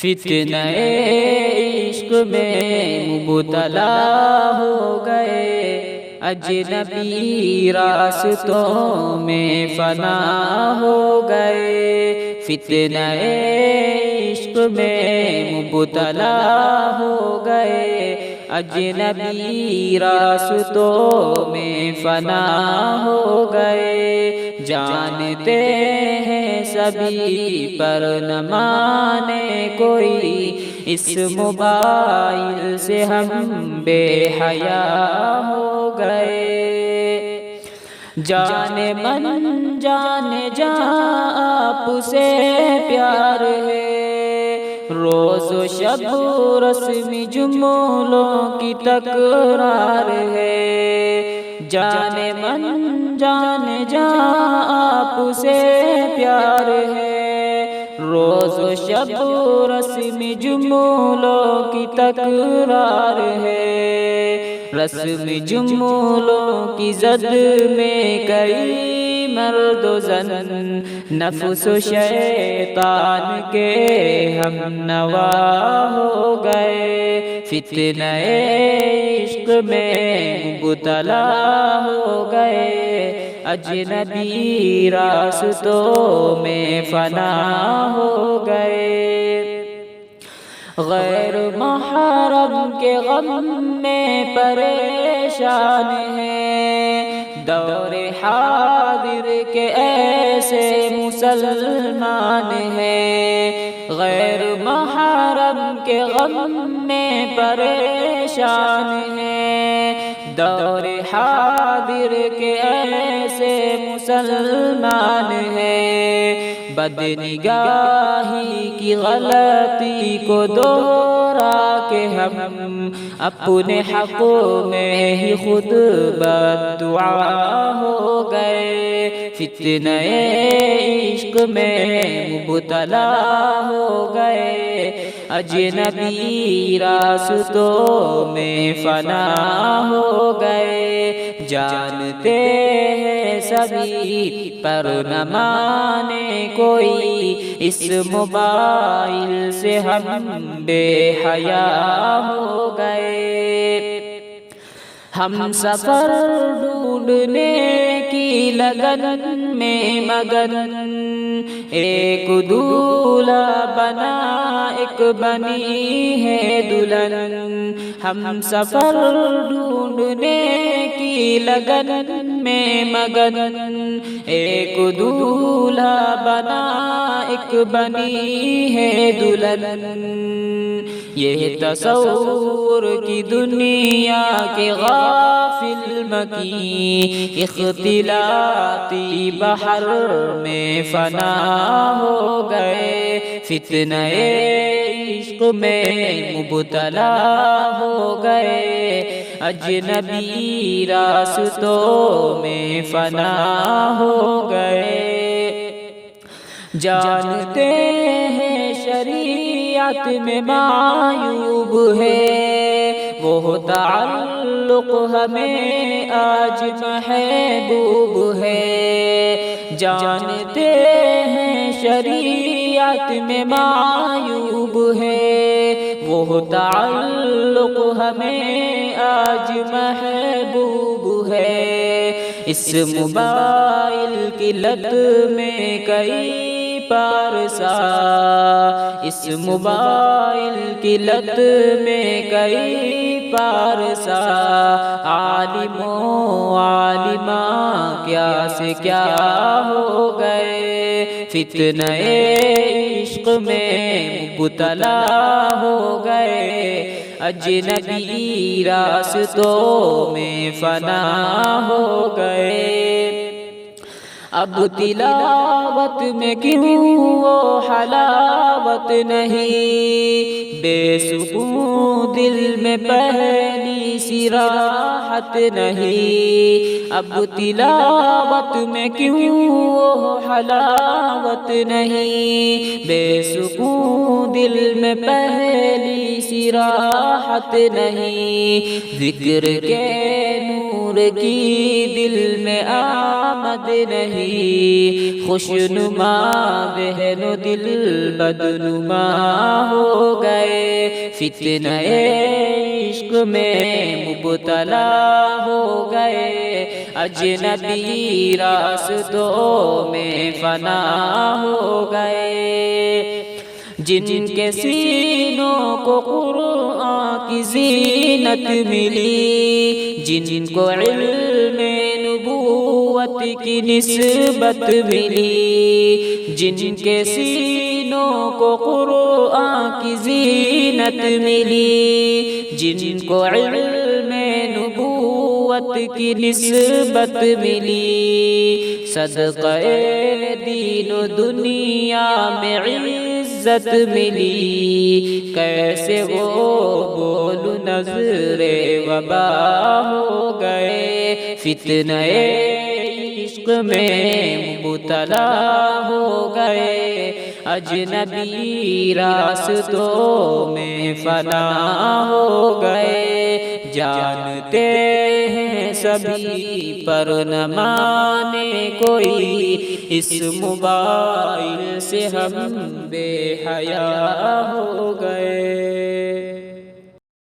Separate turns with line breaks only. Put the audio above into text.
فتنہ عشق میں مبتلا ہو گئے، اجنبی راستوں میں فنا ہو گئے، فتنہ عشق میں مبتلا ہو گئے، اجنبی راستوں میں فنا ہو گئے، جانتے ہیں سبھی پر نہ مانے کوئی، اس موبائل سے ہم بے حیا ہو گئے، جانے من جانے جاں آپ سے پیار ہے، روز و شب رسم جملوں کی تکرار ہے، جانے من جانے جاں آپ سے پیار ہے، روز و شب رسم جملوں کی تکرار ہے، رسم جملوں کی زد میں کئی مرد و زن، نفس و شیطان کے ہم نوا ہو گئے، فتنہ عشق میں مبتلا ہو گئے، اجنبی راستوں میں فنا ہو گئے، غیر محرم کے غم میں پریشان ہیں، دور حاضر کے ایسے مسلمان ہیں، غیر محرم کے غم میں پریشان ہیں، دور حاضر کے ایسے مسلمان ہیں، بدنگاہی کی غلطی کو دوہرا کے ہم اپنے حق میں ہی خود بددعا ہو گئے، فتنہ عشق میں مبتلا ہو گئے، اجنبی راستوں میں فنا ہو گئے، جانتے ہیں سبھی پر نہ مانے کوئی، اس موبائل سے ہم بے حیا ہو گئے، ہم سفر ڈھونڈنے کی لگن میں مگن، ایک دولہا بنا ایک بنی ہے دلہن، ہم سفر ڈھونڈنے کی لگن میں مگن، ایک دولہا بنا ایک بنی ہے دلہن، یہ تصور کی دنیا کے غافل مکی، اختلاطی بحر میں فنا ہو گئے، فتنہ عشق میں مبتلا ہو گئے، اجنبی راستوں میں فنا ہو گئے، جانتے ہیں شریعت میں معیوب ہے، وہ تعلق ہمیں آج محبوب ہے، جانتے ہیں شریعت میں معیوب ہے، وہ تعلق ہمیں آج محبوب ہے، اس موبائل کی لت میں کئی پارسا، اس موبائل کی لت میں کئی پارسا، عالم و عالمہ کیا سے کیا ہو گئے، فتنہ عشق میں مبتلا ہو گئے، اجنبی راستوں میں فنا ہو گئے، اب تلاوت میں کیوں وہ حلاوت نہیں، بے سکون دل میں پہلی سی راحت نہیں، اب تلاوت میں کیوں وہ حلاوت نہیں، بے سکون دل میں پہلی سی راحت نہیں، ذکر کے نور نور کی دل میں آمد نہیں، خوشنما بہن و دل بدنما ہو گئے، فتنہ عشق میں مبتلا ہو گئے، اجنبی راستوں میں فنا ہو گئے، جن کے سینوں کو قرآن کی زینت ملی، جن کو علم نبوت کی نسبت ملی، جن کے سینوں کو قرآن کی زینت ملی، جن کو علم نبوت کی نسبت ملی، صدقہ دین و دنیا میں عزت ملی، کیسے وہ بول نظر وبا ہو گئے، فتنہ عشق میں مبتلا ہو گئے، اجنبی راستوں میں فنا ہو گئے، جانتے ہیں سبھی پر نہ مانے کوئی، اس موبائل سے ہم بے حیا ہو گئے۔